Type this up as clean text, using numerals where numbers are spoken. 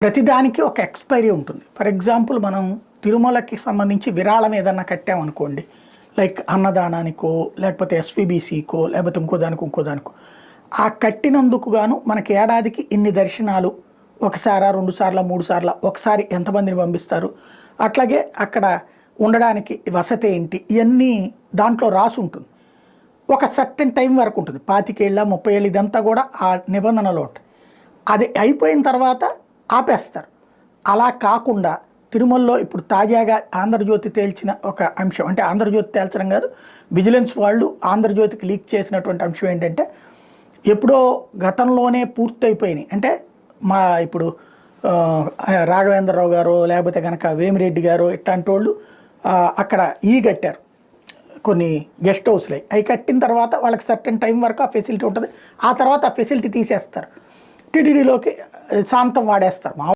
ప్రతిదానికి ఒక ఎక్స్‌పైరీ ఉంటుంది. ఫర్ ఎగ్జాంపుల్ మనం తిరుమలకి సంబంధించి విరాళం ఏదన్నా కట్టామనుకోండి. లైక్ అన్నదానానికో, లేకపోతే ఎస్‌వీబీసీకో, లేకపోతే ఇంకో దానికో, ఇంకో దానికో. ఆ కట్టినందుకు గాను మనకి ఏడాదికి ఇన్ని దర్శనాలు ఒకసారా, 2 సార్లా, 3 సార్లా, ఒకసారి ఎంతమందిని పంపిస్తారు. అట్లాగే అక్కడ ఉండడానికి వసతి ఏంటి, ఇయన్నీ దాంట్లో రాసుంటుంది. ఒక సర్టెన్ టైం వరకు ఉంటుంది. 25 ఏళ్ళ, 30 ఏళ్ళు ఇదంతా కూడా ఆ నిబంధనలో ఉంటాయి. అది అయిపోయిన తర్వాత ఆపేస్తారు. అలా కాకుండా తిరుమలలో ఇప్పుడు తాజాగా ఆంధ్రజ్యోతి తేల్చిన ఒక అంశం, అంటే ఆంధ్రజ్యోతి తేల్చడం కాదు, విజిలెన్స్ వాళ్ళు ఆంధ్రజ్యోతికి లీక్ చేసినటువంటి అంశం ఏంటంటే, ఎప్పుడో గతంలోనే పూర్తయిపోయినాయి. అంటే మా ఇప్పుడు రాఘవేంద్రరావు గారు, లేకపోతే కనుక వేమిరెడ్డి గారు ఇట్లాంటి వాళ్ళు అక్కడ కట్టారు కొన్ని గెస్ట్ హౌస్లు. అవి కట్టిన తర్వాత వాళ్ళకి సర్టెన్ టైం వరకు ఆ ఫెసిలిటీ ఉంటుంది. ఆ తర్వాత ఆ ఫెసిలిటీ తీసేస్తారు, టీటీడీలోకి శాంతం వాడేస్తారు.